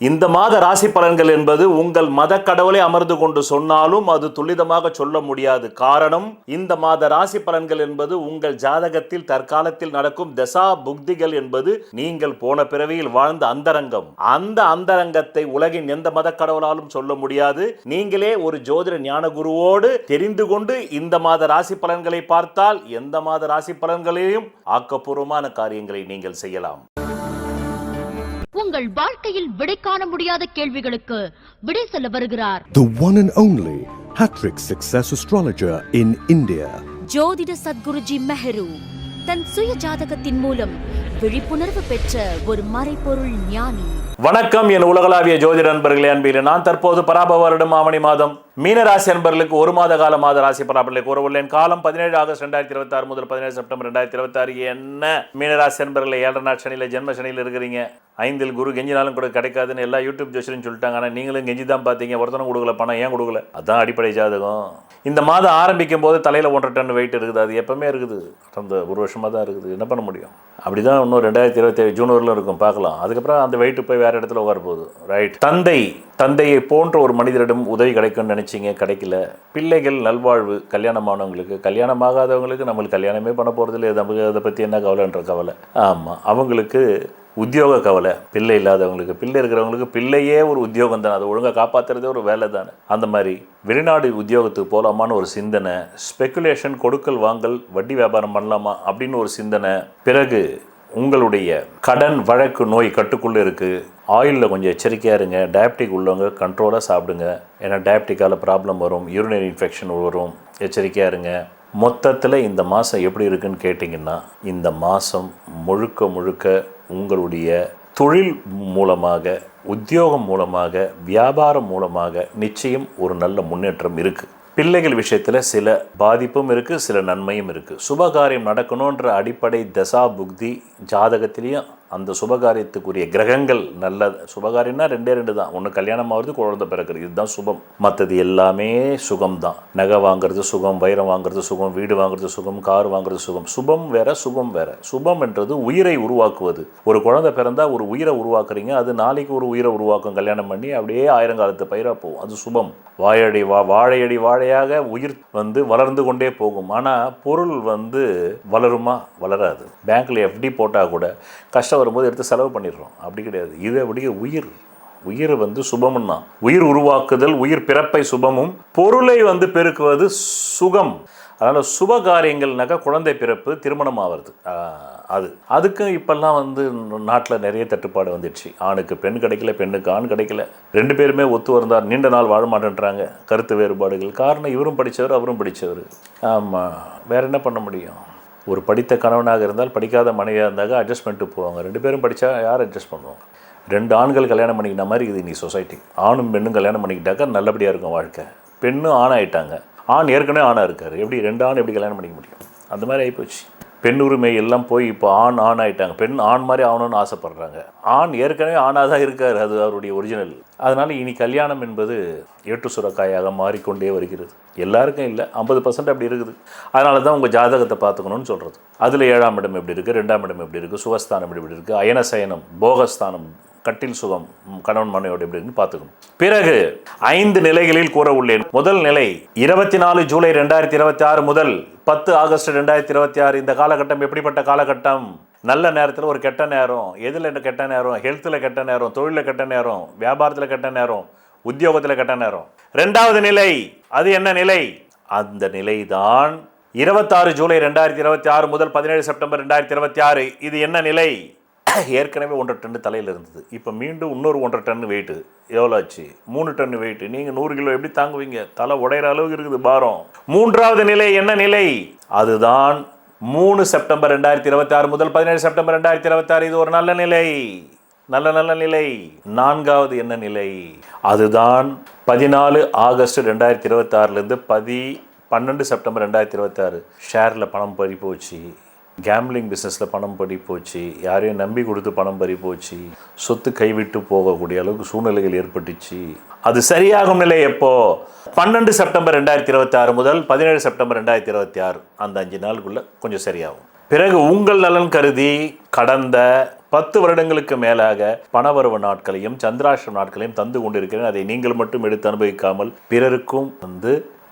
இந்த மாத ராசி பலன்கள் என்பது உங்கள் மத கடவுளை அமர்ந்து கொண்டு சொன்னாலும் அது துல்லிதமாக சொல்ல முடியாது. காரணம், இந்த மாத ராசி பலன்கள் என்பது உங்கள் ஜாதகத்தில் தற்காலத்தில் நடக்கும் தசா புக்திகள் என்பது நீங்கள் போன பிறவியில் வாழ்ந்த அந்தரங்கம். அந்த அந்தரங்கத்தை உலகின் எந்த மத கடவுளாலும் சொல்ல முடியாது. நீங்களே ஒரு ஜோதிட ஞான குருவோடு தெரிந்து கொண்டு இந்த மாத ராசி பலன்களை பார்த்தால் எந்த மாத ராசி பலன்களையும் ஆக்கப்பூர்வமான காரியங்களை நீங்கள் செய்யலாம். உங்கள் வாழ்க்கையில் விடை காண முடியாத கேள்விகளுக்கு விடை சொல்ல வருகிறார் The one and only Hattrick Success Astrologer in India. ஜோதிட சத்குருஜி மெஹரு தன் சுய ஜாதகத்தின் மூலம் விழிப்புணர்வு பெற்ற ஒரு மறைபொருள் ஞானி. வணக்கம் என் உலகளாவிய ஜோதிட நண்பர்களே, அன்பிலே நான் தற்போது பராப வருடம் ஆவணி மாதம் மீனராசி நண்பர்களுக்கு ஒரு மாத கால மாத ராசி பலாபலனை கூற உள்ளேன். காலம் 17 ஆகஸ்ட் 2026 முதல் 17 செப்டம்பர் 2026. என்ன மீனராசி நண்பர்களே, 7 நாள் சனியில் ஜென்ம சனியில் இருக்கிறீங்க. 5 குரு கெஞ்சினாலும் கூட கிடைக்காதுன்னு எல்லா யூடியூப் ஜோசியரும் சொல்லிட்டாங்க. ஆனால் நீங்களும் கெஞ்சி தான் பார்த்தீங்க. ஒருத்தனும் கொடுக்கல, பணம் ஏன் கொடுக்கல? அதுதான் அடிப்படை ஜாதகம். இந்த மாதம் ஆரம்பிக்கும் போது தலையில் 1.5 டன் வெயிட் இருக்குது. அது எப்பவுமே இருக்குது, அந்த ஒரு வருஷமாக தான் இருக்குது. என்ன பண்ண முடியும்? அப்படி தான் இன்னும் 2027 ஜூன் வரலும் இருக்கும், பார்க்கலாம். அதுக்கப்புறம் அந்த வெயிட்டு போய் வேறு இடத்துல வரப்போகுது. ரைட். தந்தையை போன்ற ஒரு மனிதரிடம் உதவி கிடைக்கும்னு நினச்சிங்க, கிடைக்கல. பிள்ளைகள் நல்வாழ்வு, கல்யாணமானவங்களுக்கு, கல்யாணமாகாதவங்களுக்கு நம்மளுக்கு கல்யாணமே பண்ண போகிறதில்ல, நமக்கு அதை பற்றி என்ன கவலைன்ற கவலை. ஆமாம், அவங்களுக்கு உத்தியோக கவலை. பிள்ளை இல்லாதவங்களுக்கு, பிள்ளை இருக்கிறவங்களுக்கு பிள்ளையே ஒரு உத்தியோகம் தானே, அதை ஒழுங்காக காப்பாற்றுறதே ஒரு வேலை தானே. அந்த மாதிரி வெளிநாடு உத்தியோகத்துக்கு போகலாமான்னு ஒரு சிந்தனை, ஸ்பெக்குலேஷன், கொடுக்கல் வாங்கல், வட்டி வியாபாரம் பண்ணலாமா அப்படின்னு ஒரு சிந்தனை. பிறகு உங்களுடைய கடன் வழக்கு நோய் கட்டுக்குள்ளே இருக்குது. ஆயிலில் கொஞ்சம் எச்சரிக்கையாக இருங்க. டயபெட்டிக் உள்ளவங்க கண்ட்ரோலாக சாப்பிடுங்க, ஏன்னா டயபெட்டிக்கால் ப்ராப்ளம் வரும், யூரினரி இன்ஃபெக்ஷன் வரும். எச்சரிக்கையாக இருங்க. மொத்தத்தில் இந்த மாதம் எப்படி இருக்குன்னு கேட்டிங்கன்னா, இந்த மாதம் முழுக்க உங்களுடைய தொழில் மூலமாக, உத்தியோகம் மூலமாக, வியாபாரம் மூலமாக நிச்சயம் ஒரு நல்ல முன்னேற்றம் இருக்குது. பிள்ளைகள் விஷயத்தில் சில பாதிப்பும் இருக்குது, சில நன்மையும் இருக்குது. சுபகாரியம் நடக்கணுன்ற அடிப்படை தசா புக்தி ஜாதகத்திலையும் அந்த சுபகாரியத்துக்குரிய கிரகங்கள் நல்ல சுபகாரியம்னா 2 தான். ஒன்று கல்யாணம் ஆகுறது, குழந்தை பிறக்கிறது, இதுதான் சுபம். மற்றது எல்லாமே சுகம் தான். நகை வாங்குறது சுகம், வைரம் வாங்குறது சுகம், வீடு வாங்குறது சுகம், கார் வாங்குறது சுகம். சுபம் வேற, சுகம் வேற. சுபம் என்றது உயிரை உருவாக்குவது. ஒரு குழந்தை பிறந்தால் ஒரு உயிரை உருவாக்குறீங்க, அது நாளைக்கு ஒரு உயிரை உருவாக்கும். கல்யாணம் பண்ணி அப்படியே ஆயிரங்காலத்து பயிராக போகும், அது சுபம். வாழையடி வாழையாக உயிர் வளர்ந்து கொண்டே போகும். ஆனால் பொருள் வளருமா? வளராது. பேங்க்கில் FD போட்டால் கூட கஷ்டம் வரும்போது எடுத்து செலவு பண்ணிடுறோம். அப்படி கிடையாது. இது அப்படியே உயிர் சுபம்னா, உயிர் உருவாக்குதல், உயிர் பிறப்பை சுபமும், பொருளை பெருக்குவது சுகம். அதனால் சுப காரியங்கள்னாக்கா குழந்தை பிறப்பு, திருமணம் ஆகிறது. அதுக்கும் இப்போல்லாம் நாட்டில் நிறைய தட்டுப்பாடு வந்துடுச்சு. ஆணுக்கு பெண் கிடைக்கல, பெண்ணுக்கு ஆண் கிடைக்கல. 2 பேருமே ஒத்து வந்தார் நீண்ட நாள் வாழ மாட்டேன்றாங்க. கருத்து வேறுபாடுகள். காரணம், இவரும் படித்தவர், அவரும் படித்தவர். ஆமாம், வேறு என்ன பண்ண முடியும்? ஒரு படித்த கணவனாக இருந்தால் படிக்காத மனைவியாக இருந்தாங்க அட்ஜஸ்ட் பண்ணிட்டு போவாங்க. 2 பேரும் படித்தா யார் அட்ஜஸ்ட் பண்ணுவாங்க? 2 ஆண்கள் கல்யாணம் பண்ணிக்கிட்ட மாதிரி இது நீ சொசைட்டி. ஆணும் பெண்ணும் கல்யாணம் பண்ணிக்கிட்டாக்கா நல்லபடியாக இருக்கும் வாழ்க்கை. பெண்ணும் ஆண் ஆகிட்டாங்க, ஆண் ஏற்கனவே ஆணாக இருக்கார். எப்படி 2 ஆண் எப்படி கல்யாணம் பண்ணிக்க முடியும்? அந்த மாதிரி ஆகிப்போச்சு. பெண் உரிமை எல்லாம் போய் இப்போ ஆண் ஆகிட்டாங்க. பெண் ஆண் மாதிரி ஆகணும்னு ஆசைப்படுறாங்க. ஆண் ஏற்கனவே ஆணாக தான் இருக்கார், அது அவருடைய ஒரிஜினல். அதனால் இனி கல்யாணம் என்பது ஏட்டு சுரக்காயாக மாறிக்கொண்டே வருகிறது. எல்லாருக்கும் இல்லை, 50% அப்படி இருக்குது. அதனால தான் உங்கள் ஜாதகத்தை பார்த்துக்கணும்னு சொல்கிறது. அதில் 7ஆம் இடம் எப்படி இருக்குது, 2ஆம் இடம் எப்படி இருக்குது, சுகஸ்தானம் எப்படி இருக்குது, அயனசயனம், போகஸ்தானம், கட்டில் சுகம், கணவன் மனைவியோடு எப்படி இருக்குன்னு பார்த்துக்கணும். பிறகு 5 நிலைகளில் கூற உள்ளேன். முதல் நிலை 24 ஜூலை 2026 முதல் 10 ஆகஸ்ட் 2026. இந்த காலகட்டம் எப்படிப்பட்ட காலகட்டம்? நல்ல நேரத்தில் ஒரு கெட்ட நேரம். எதில் என்ன கெட்ட நேரம்? ஹெல்த்தில் கெட்ட நேரம், தொழிலில் கெட்ட நேரம், வியாபாரத்தில் கெட்ட நேரம், உத்தியோகத்தில் கெட்ட நேரம். 2வது நிலை, அது என்ன நிலை? அந்த நிலை தான் 26 ஜூலை 2026 முதல் 17 செப்டம்பர் 2026. இது என்ன நிலை? ஏற்கனவே 1.5 டன் தலையில் இருந்தது. இப்போ மீண்டும் இன்னொரு 1.5 டன் வெயிட்டு. எவ்வளோ ஆச்சு? 3 டன் வெயிட்டு. நீங்கள் 100 கிலோ எப்படி தாங்குவீங்க? தலை உடையிற அளவுக்கு இருக்குது பாரம். 3வது நிலை என்ன நிலை? அதுதான் 3 செப்டம்பர் 2026 முதல் 17 செப்டம்பர் 2026. இது ஒரு நல்ல நிலை, நல்ல நிலை. 4வது என்ன நிலை? அதுதான் 14 ஆகஸ்ட் 2026 12 செப்டம்பர் 2026. ஷேரில் பணம் பறி போச்சு, கேம்பிளிங் பிஸ்னஸில் பணம் பறி போச்சு, யாரையும் நம்பி கொடுத்து பணம் பறி போச்சு, சொத்து கைவிட்டு போகக்கூடிய அளவுக்கு சூழ்நிலைகள் ஏற்பட்டுச்சு. அது சரியாகும் நிலை எப்போ? 12 செப்டம்பர் 2026 முதல் 17 செப்டம்பர் 2026. அந்த 5 நாளுக்குள்ளே கொஞ்சம் சரியாகும். பிறகு உங்கள் நலன் கருதி கடந்த 10 வருடங்களுக்கு மேலாக பணவரவு நாட்களையும் சந்திராஷ்டம நாட்களையும் தந்து கொண்டிருக்கிறேன். அதை நீங்கள் மட்டும் எடுத்து அனுபவிக்காமல் பிறருக்கும்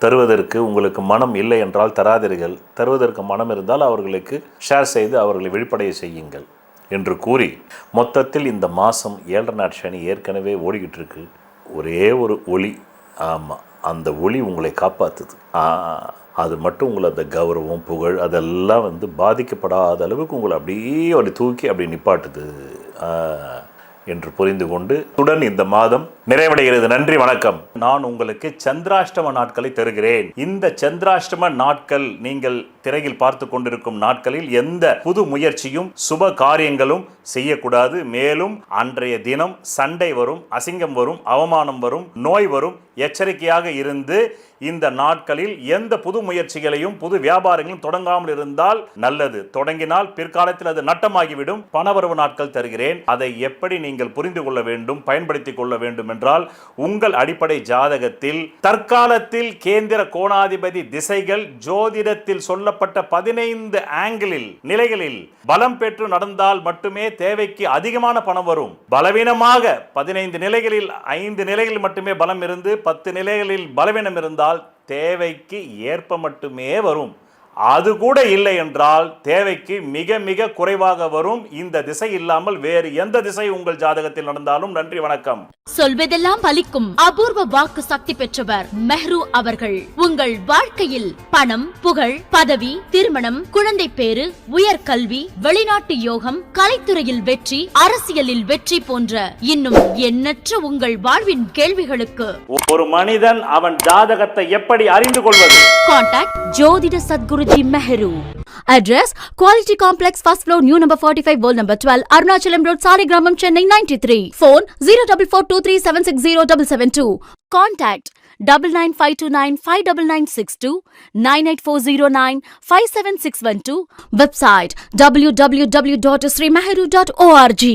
தருவதற்கு உங்களுக்கு மனம் இல்லை என்றால் தராதீர்கள். தருவதற்கு மனம் இருந்தால் அவர்களுக்கு ஷேர் செய்து அவர்களை விழிப்படைய செய்யுங்கள் என்று கூறி, மொத்தத்தில் இந்த மாதம் 7 நாட் சனி ஏற்கனவே ஓடிக்கிட்டு இருக்கு. ஒரே ஒரு ஒளி, ஆமாம், அந்த ஒளி உங்களை காப்பாற்றுது. அது மட்டும் உங்களை அந்த கௌரவம் புகழ் அதெல்லாம் பாதிக்கப்படாத அளவுக்கு உங்களை அப்படியே தூக்கி அப்படி நிப்பாட்டுது என்று புரிந்து கொண்டு உடன் இந்த மாதம் நிறைவடைகிறது. நன்றி, வணக்கம். நான் உங்களுக்கு சந்திராஷ்டம நாட்களை தருகிறேன். இந்த சந்திராஷ்டம நாட்கள் நீங்கள் திரையில் பார்த்து கொண்டிருக்கும் நாட்களில் எந்த புது முயற்சியும் சுப காரியங்களும் செய்யக்கூடாது. மேலும் அன்றைய தினம் சண்டை வரும், அசிங்கம் வரும், அவமானம் வரும், நோய் வரும். எச்சரிக்கையாக இருந்து இந்த நாட்களில் எந்த புது முயற்சிகளையும் புது வியாபாரங்களும் தொடங்காமல் இருந்தால் நல்லது. தொடங்கினால் பிற்காலத்தில் அது நட்டமாகிவிடும். பணவரவு நாட்கள் தருகிறேன். அதை எப்படி நீங்கள் புரிந்து கொள்ள வேண்டும், பயன்படுத்திக் கொள்ள வேண்டும் என்றால், உங்கள் அடிப்படை ஜாதகத்தில் தற்காலத்தில் கேந்திர கோணாதிபதி திசைகள் ஜோதிடத்தில் சொல்லப்பட்ட 15 ஆங்கிளில் நிலைகளில் பலம் பெற்று நடந்தால் மட்டுமே தேவைக்கு அதிகமான பணம் வரும். பலவீனமாக 15 நிலைகளில் 5 நிலைகளில் மட்டுமே பலம் இருந்து 10 நிலைகளில் பலவீனம் இருந்தால் தேவைக்கு ஏற்ப மட்டுமே வரும். அது கூட இல்லை என்றால் தேவைக்கு மிக மிக குறைவாக வரும். இந்த திசை இல்லாமல் வேறு எந்த திசை உங்கள் ஜாதகத்தில் நடந்தாலும். நன்றி, வணக்கம். சொல்வதெல்லாம் பலிக்கும் அபூர்வ வாக்கு சக்தி பெற்றவர் மெஹ்ரு அவர்கள். உங்கள் வாழ்க்கையில் பணம், புகழ், பதவி, திருமணம், குழந்தை பேறு, உயர்கல்வி, வெளிநாட்டு யோகம், கலைத்துறையில் வெற்றி, அரசியலில் வெற்றி போன்ற இன்னும் எண்ணற்ற உங்கள் வாழ்வின் கேள்விகளுக்கு ஒரு மனிதன் அவன் ஜாதகத்தை எப்படி அறிந்து கொள்வது? கான்டாக்ட் ஜோதிட Sadguruji Mehru. Address Quality Complex, first floor, new number 45, wall number 12, Arunachalam Road, Saligramam, Chennai 93. Phone 0442376072. Contact 9952959962, 98409 57612. Website www.srimeheru.org.